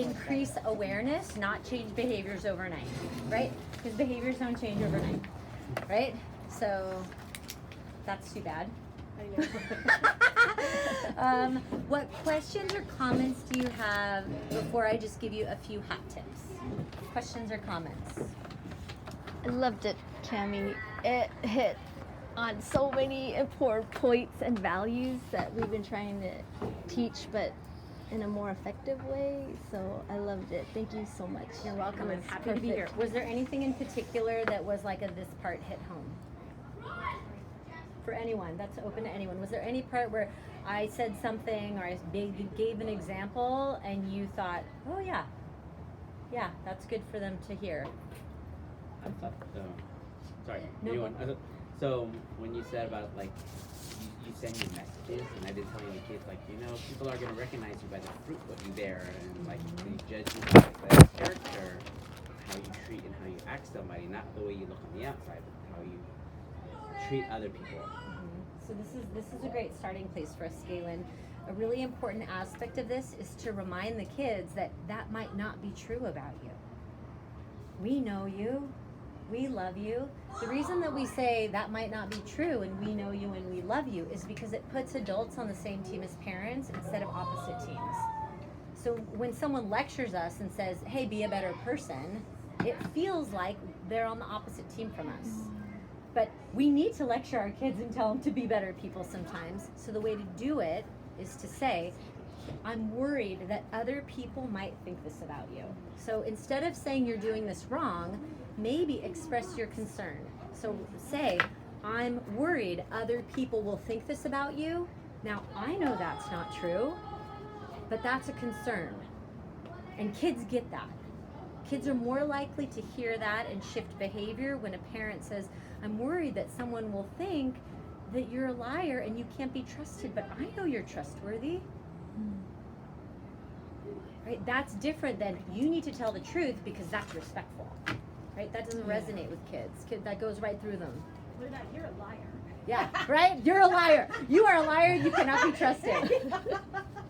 increase awareness, not change behaviors overnight, right? Because behaviors don't change overnight, right? So that's too bad. What questions or comments do you have before I just give you a few hot tips? Questions or comments? I loved it, Cami. It hit on so many important points and values that we've been trying to teach, but in a more effective way. So I loved it. Thank you so much. You're welcome. It I'm was happy to be here. Was there anything in particular that was like this part hit home? For anyone, that's open to anyone. Was there any part where I said something or I gave an example and you thought, oh yeah, that's good for them to hear? I thought, sorry, No. anyone? So when you said about like you send your messages, and I've been telling the kids like, people are gonna recognize you by the fruit what you bear, and like they judge you by the character, how you treat and how you act somebody, not the way you look on the outside, but how you treat other people. So this is a great starting place for us, Galen. A really important aspect of this is to remind the kids that might not be true about you. We know you. We love you. The reason that we say that might not be true and we know you and we love you is because it puts adults on the same team as parents instead of opposite teams. So when someone lectures us and says, hey, be a better person, it feels like they're on the opposite team from us. But we need to lecture our kids and tell them to be better people sometimes. So the way to do it is to say, I'm worried that other people might think this about you. So instead of saying you're doing this wrong, maybe express your concern. So say, I'm worried other people will think this about you. Now, I know that's not true, but that's a concern. And kids get that. Kids are more likely to hear that and shift behavior when a parent says, I'm worried that someone will think that you're a liar and you can't be trusted, but I know you're trustworthy. Right? That's different than you need to tell the truth because that's respectful. Right? That doesn't resonate with kids. That goes right through them. What about you're a liar? Yeah, right? You're a liar. You are a liar. You cannot be trusted.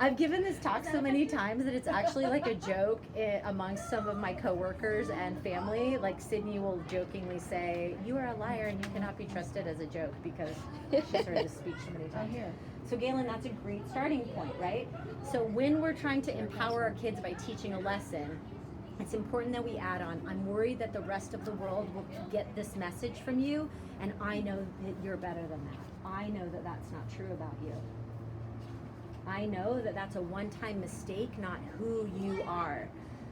I've given this talk so many times that it's actually like a joke amongst some of my coworkers and family. Like Sydney will jokingly say, you are a liar and you cannot be trusted as a joke because she's heard this speech so many times. So Galen, that's a great starting point, right? So when we're trying to empower our kids by teaching a lesson, it's important that we add on, I'm worried that the rest of the world will get this message from you, and I know that you're better than that. I know that that's not true about you. I know that that's a one-time mistake, not who you are.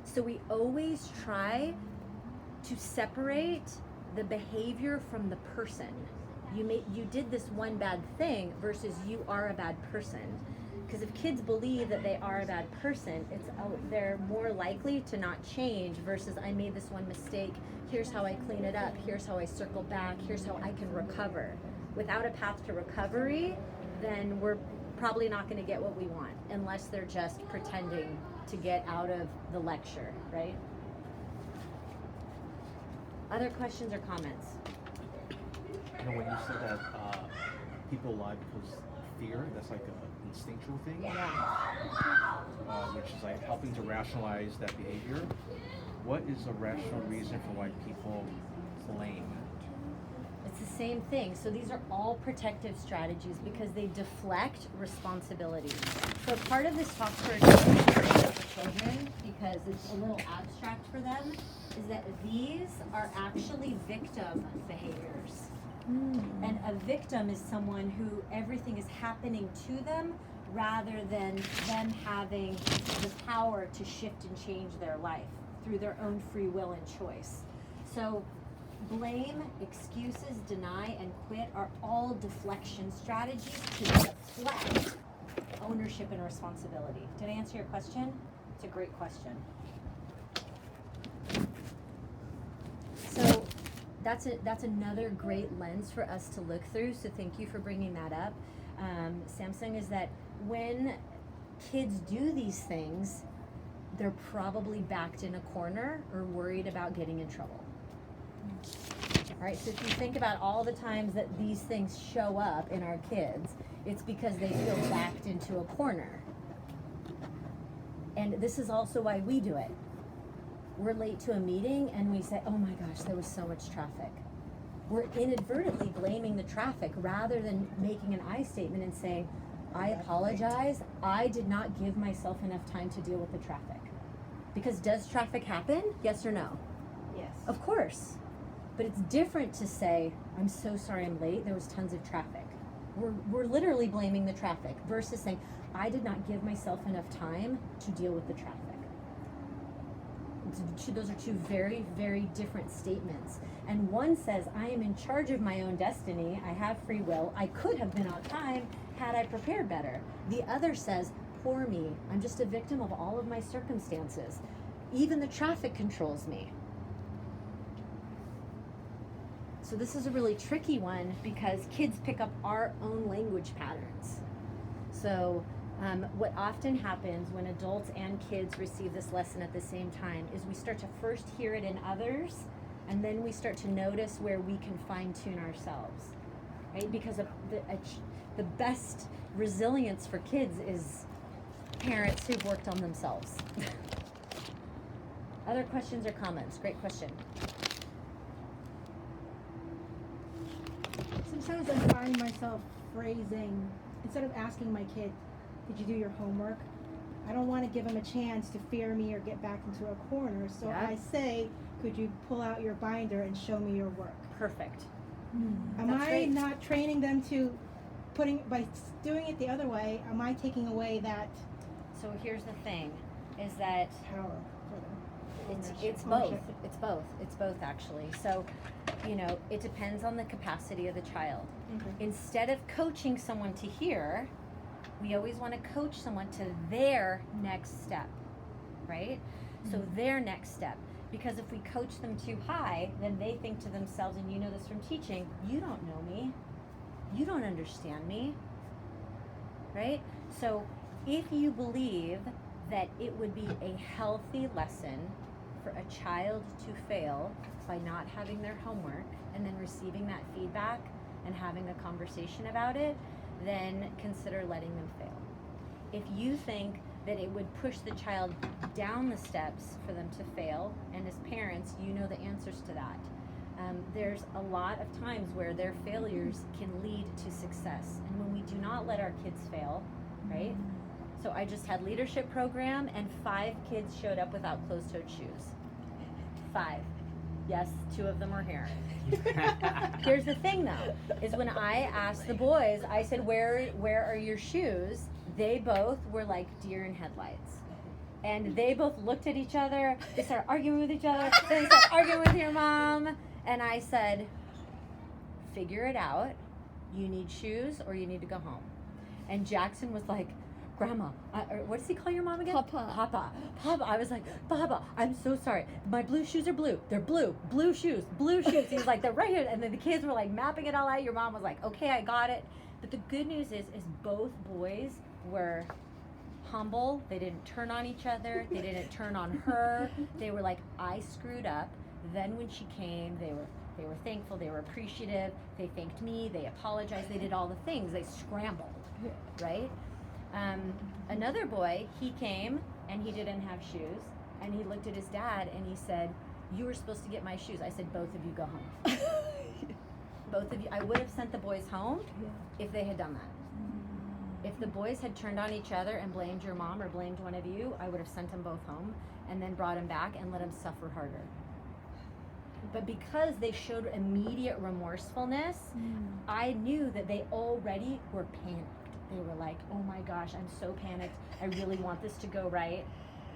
So we always try to separate the behavior from the person. You did this one bad thing versus you are a bad person. Because if kids believe that they are a bad person, they're more likely to not change versus I made this one mistake, here's how I clean it up, here's how I circle back, here's how I can recover. Without a path to recovery, then we're probably not going to get what we want unless they're just pretending to get out of the lecture, right? Other questions or comments? When you said that people lie because fear, that's like an instinctual thing, which is like helping to rationalize that behavior. What is a rational reason for why people blame? It's the same thing. So these are all protective strategies because they deflect responsibility. So part of this talk for children, because it's a little abstract for them, is that these are actually victim behaviors. And a victim is someone who everything is happening to them rather than them having the power to shift and change their life through their own free will and choice. So blame, excuses, deny, and quit are all deflection strategies to deflect ownership and responsibility. Did I answer your question? It's a great question. So that's another great lens for us to look through, so thank you for bringing that up. Samsung, is that when kids do these things, they're probably backed in a corner or worried about getting in trouble. All right, so if you think about all the times that these things show up in our kids, it's because they feel backed into a corner. And this is also why we do it. We're late to a meeting and we say, oh my gosh, there was so much traffic. We're inadvertently blaming the traffic rather than making an I statement and saying, I apologize, I did not give myself enough time to deal with the traffic. Because does traffic happen? Yes or no? Yes. Of course. But it's different to say, I'm so sorry I'm late, there was tons of traffic. We're literally blaming the traffic versus saying, I did not give myself enough time to deal with the traffic. Those are two very, very different statements. And one says, I am in charge of my own destiny, I have free will, I could have been on time had I prepared better. The other says, poor me, I'm just a victim of all of my circumstances. Even the traffic controls me. So this is a really tricky one because kids pick up our own language patterns. So what often happens when adults and kids receive this lesson at the same time is we start to first hear it in others, and then we start to notice where we can fine-tune ourselves, right? Because the best resilience for kids is parents who've worked on themselves. Other questions or comments? Great question. Sometimes I find myself phrasing, instead of asking my kid, did you do your homework? I don't want to give him a chance to fear me or get back into a corner. So Yeah. I say, could you pull out your binder and show me your work? Perfect. Am That's I great. not training them to by doing it the other way, am I taking away that So here's the thing, is that power for them? it's both. It's both actually. So, it depends on the capacity of the child. Okay. Instead of coaching someone to here, we always want to coach someone to their next step, right? So their next step. Because if we coach them too high, then they think to themselves, and you know this from teaching, you don't know me. You don't understand me, right? So if you believe that it would be a healthy lesson for a child to fail by not having their homework and then receiving that feedback and having a conversation about it, then consider letting them fail. If you think that it would push the child down the steps for them to fail, and as parents, you know the answers to that. There's a lot of times where their failures can lead to success. And when we do not let our kids fail, right? So I just had leadership program and 5 kids showed up without closed-toed shoes. 5. Yes, 2 of them were here. Here's the thing though, is when I asked the boys, I said, where are your shoes? They both were like deer in headlights. And they both looked at each other, they started arguing with each other, then they started arguing with your mom. And I said, figure it out. You need shoes or you need to go home. And Jackson was like, Grandma, what does he call your mom again? Papa. Papa. I was like, Papa, I'm so sorry. My blue shoes are blue. They're blue. Blue shoes. Blue shoes. He was like, they're right here. And then the kids were like mapping it all out. Your mom was like, okay, I got it. But the good news is both boys were humble. They didn't turn on each other. They didn't turn on her. They were like, I screwed up. Then when she came, they were thankful. They were appreciative. They thanked me. They apologized. They did all the things. They scrambled, right? Another boy, he came and he didn't have shoes, and he looked at his dad and he said, you were supposed to get my shoes. I said, both of you go home. Both of you. I would have sent the boys home if they had done that. If the boys had turned on each other and blamed your mom or blamed one of you, I would have sent them both home and then brought them back and let them suffer harder. But because they showed immediate remorsefulness, I knew that they already were panicked. They were like, oh my gosh, I'm so panicked. I really want this to go right.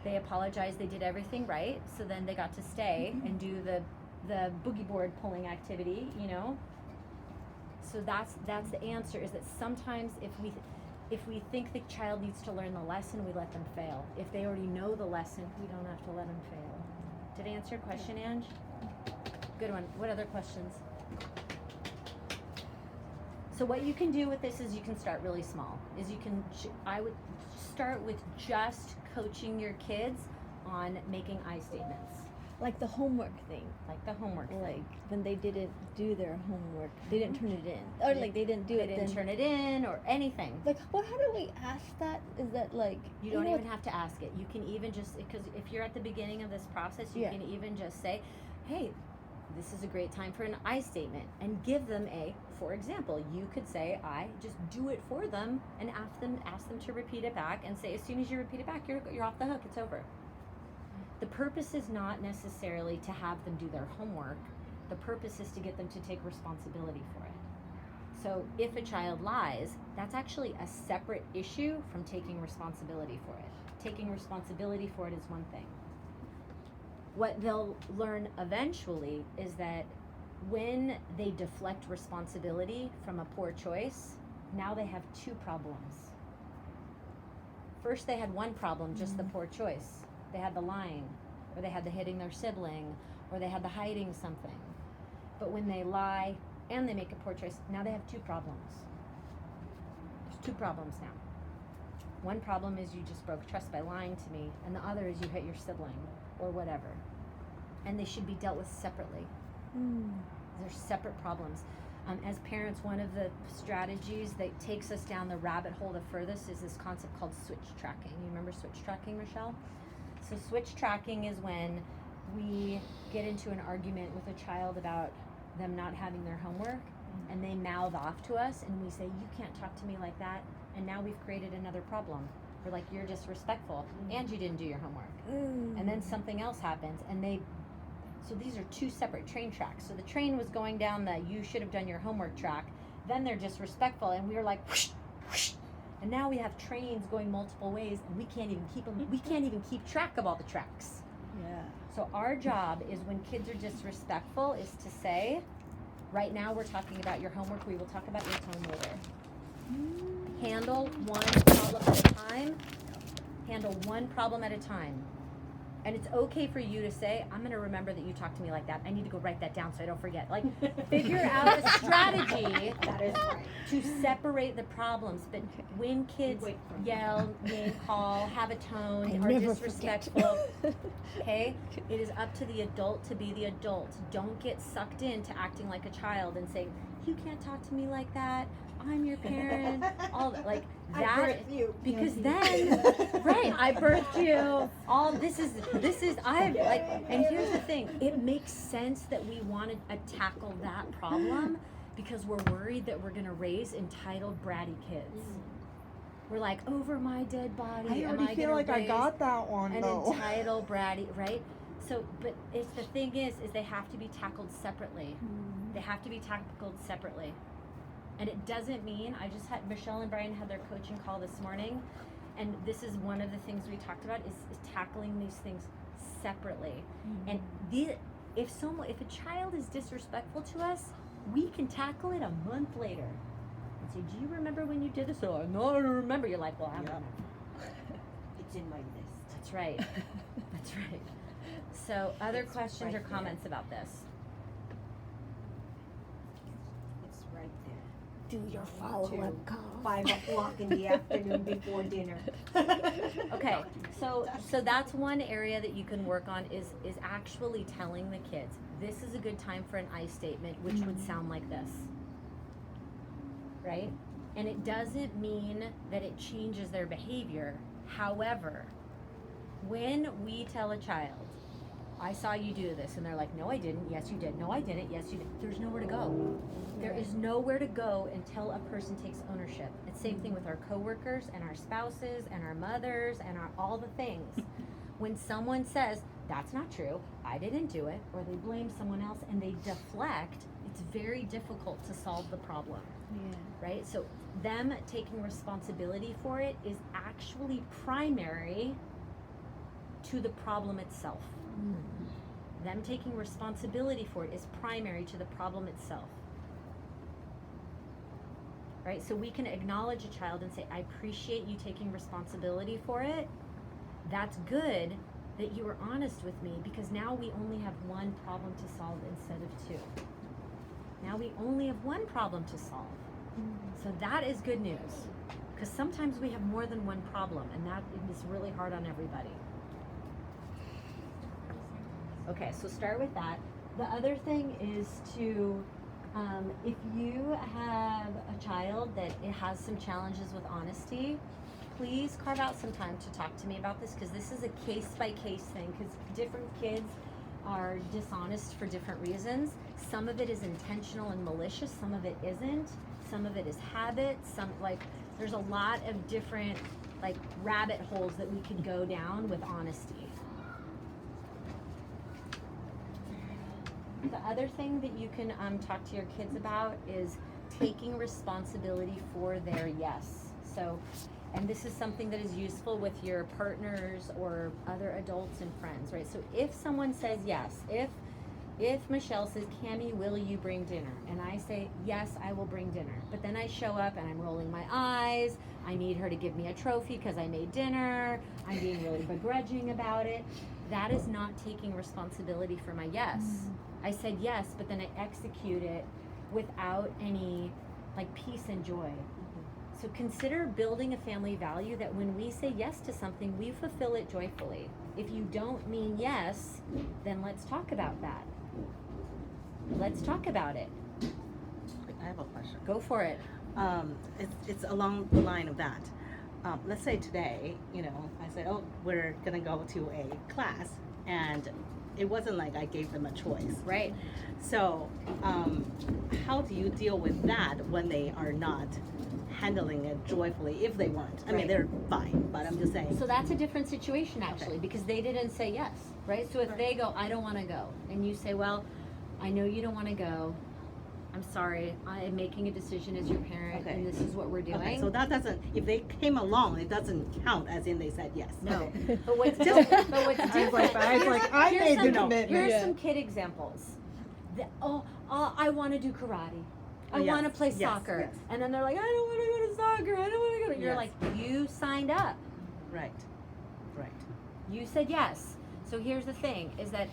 They apologized. They did everything right. So then they got to stay and do the boogie board pulling activity, So that's the answer, is that sometimes if we think the child needs to learn the lesson, we let them fail. If they already know the lesson, we don't have to let them fail. Did I answer your question, Ange? Good one. What other questions? So what you can do with this is you can start really small. I would start with just coaching your kids on making I statements. Like the homework thing. Like the homework Like thing. when they didn't do their homework, they didn't turn it in, or like they didn't do They it. didn't then, turn it in or anything. Like, well, how do we ask that? Is that like You don't know even have to ask it. You can even just, because if you're at the beginning of this process, you Yeah. can even just say, hey, this is a great time for an I statement, and give them for example, you could say I, just do it for them and ask them to repeat it back, and say as soon as you repeat it back, you're off the hook, it's over. The purpose is not necessarily to have them do their homework. The purpose is to get them to take responsibility for it. So if a child lies, that's actually a separate issue from taking responsibility for it. Taking responsibility for it is one thing. What they'll learn eventually is that when they deflect responsibility from a poor choice, now they have two problems. First, they had one problem, just the poor choice. They had the lying, or they had the hitting their sibling, or they had the hiding something. But when they lie and they make a poor choice, now they have two problems. There's two problems now. One problem is you just broke trust by lying to me, and the other is you hit your sibling, or whatever. And they should be dealt with separately. They're separate problems. As parents, one of the strategies that takes us down the rabbit hole the furthest is this concept called switch tracking. You remember switch tracking, Rochelle? So switch tracking is when we get into an argument with a child about them not having their homework, and they mouth off to us, and we say, you can't talk to me like that, and now we've created another problem. We're like, you're disrespectful, and you didn't do your homework. And then something else happens, and so these are two separate train tracks. So the train was going down the you should have done your homework track, then they're disrespectful, and we were like, whoosh, whoosh. And now we have trains going multiple ways, and we can't even keep them. We can't even keep track of all the tracks. Yeah. So our job is, when kids are disrespectful, is to say, right now we're talking about your homework. We will talk about your tone later. Handle one problem at a time. Handle one problem at a time. And it's okay for you to say, I'm going to remember that you talked to me like that. I need to go write that down so I don't forget. Like, figure out a strategy That is right. to separate the problems. But when kids yell, name call, have a tone, I are never disrespectful, okay, it is up to the adult to be the adult. Don't get sucked into acting like a child and saying, you can't talk to me like that. I'm your parent. All that, like that. I birthed you. Because then, right, I birthed you. All this is I like. And here's the thing: it makes sense that we want to tackle that problem because we're worried that we're going to raise entitled, bratty kids. We're like, over my dead body. I am already feel gonna like I raise got that one an though. entitled, bratty, right? So, but it's the thing is they have to be tackled separately. They have to be tackled separately. And it doesn't mean, I just had, Michelle and Brian had their coaching call this morning, and this is one of the things we talked about is tackling these things separately. And if a child is disrespectful to us, we can tackle it a month later. And say, do you remember when you did this? Oh, no, I don't remember. You're like, well, I don't remember. It's in my list. That's right. That's right. So other questions or comments about this? It's right there. Do your follow-up call. 5 o'clock in the afternoon before dinner. Okay, so that's one area that you can work on is actually telling the kids, this is a good time for an I statement, which would sound like this, right? And it doesn't mean that it changes their behavior. However, when we tell a child, I saw you do this, and they're like, no, I didn't. Yes, you did. No, I didn't. Yes, you did. There's nowhere to go. There is nowhere to go until a person takes ownership. It's the same thing with our coworkers and our spouses and our mothers and all the things. When someone says, that's not true, I didn't do it, or they blame someone else and they deflect, it's very difficult to solve the problem. Yeah. Right? So them taking responsibility for it is actually primary to the problem itself. Them taking responsibility for it is primary to the problem itself. Right? So we can acknowledge a child and say, I appreciate you taking responsibility for it. That's good that you were honest with me, because now we only have one problem to solve instead of two. Now we only have one problem to solve. So that is good news, because sometimes we have more than one problem, and that is really hard on everybody. Okay, so start with that. The other thing is to, if you have a child that it has some challenges with honesty, please carve out some time to talk to me about this, because this is a case by case thing, because different kids are dishonest for different reasons. Some of it is intentional and malicious, some of it isn't, some of it is habit, there's a lot of different rabbit holes that we could go down with honesty. The other thing that you can talk to your kids about is taking responsibility for their yes. So, and this is something that is useful with your partners or other adults and friends, right? So if someone says yes, if Michelle says, Cammie, will you bring dinner? And I say, yes, I will bring dinner. But then I show up and I'm rolling my eyes. I need her to give me a trophy because I made dinner. I'm being really begrudging about it. That is not taking responsibility for my yes. I said yes, but then I execute it without any peace and joy. So consider building a family value that when we say yes to something, we fulfill it joyfully. If you don't mean yes, then let's talk about that. Let's talk about it. I have a question. Go for it. It's along the line of that. Let's say today, I said, oh, we're gonna go to a class, and it wasn't like I gave them a choice. Right. So, how do you deal with that when they are not handling it joyfully, if they weren't? I mean, Right. they're fine, but I'm just saying. So that's a different situation actually, Okay. because they didn't say yes, right? So if they go, I don't want to go, and you say, well, I know you don't want to go. I'm sorry, I am making a decision as your parent, Okay. and this is what we're doing. Okay, so that doesn't, if they came along, it doesn't count as in they said yes. No, Okay. but what's Just- different? But what's different? I here's made the some- commitment. Here's Yeah. some kid examples. I want to do karate. I Oh, yes, want to play yes, soccer, yes. and then they're like, I don't want to go to soccer. I don't want to go. You're Yes. like, you signed up. Right, right. You said yes. So here's the thing: is that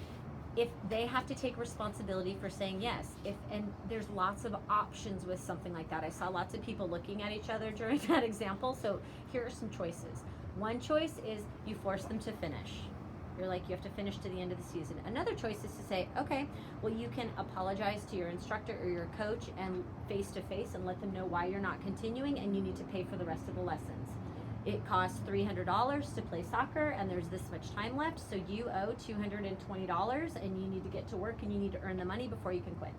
if they have to take responsibility for saying yes, and there's lots of options with something like that. I saw lots of people looking at each other during that example. So here are some choices. One choice is you force them to finish. You're like, you have to finish to the end of the season. Another choice is to say, okay, well, you can apologize to your instructor or your coach and face to face and let them know why you're not continuing, and you need to pay for the rest of the lessons. It costs $300 to play soccer, and there's this much time left, so you owe $220, and you need to get to work and you need to earn the money before you can quit.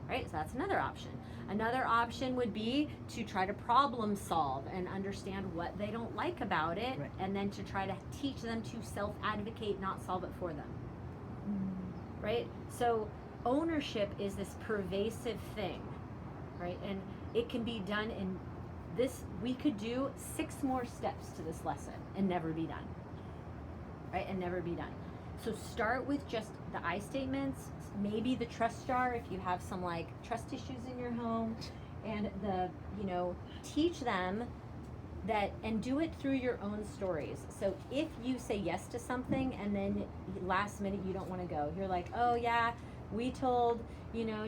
Right? So that's another option. Another option would be to try to problem solve and understand what they don't like about it, Right. and then to try to teach them to self-advocate, not solve it for them. Right? So ownership is this pervasive thing, right? And it can be done in this. We could do 6 more steps to this lesson and never be done, right? And never be done. So start with just the I statements, maybe the trust jar if you have some trust issues in your home, and teach them that, and do it through your own stories. So if you say yes to something and then last minute you don't want to go, you're like, oh yeah, we told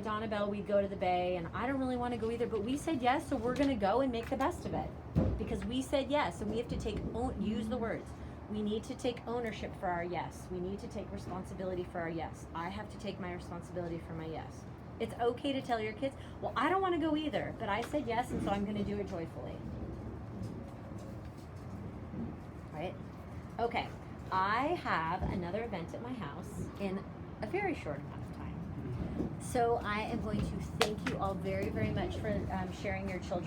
Donna Bell we'd go to the Bay, and I don't really want to go either, but we said yes, so we're gonna go and make the best of it because we said yes. And we have to use the words. We need to take ownership for our yes. We need to take responsibility for our yes. I have to take my responsibility for my yes. It's okay to tell your kids, well, I don't want to go either, but I said yes, and so I'm going to do it joyfully. Right? Okay. I have another event at my house in a very short amount of time. So I am going to thank you all very, very much for sharing your children.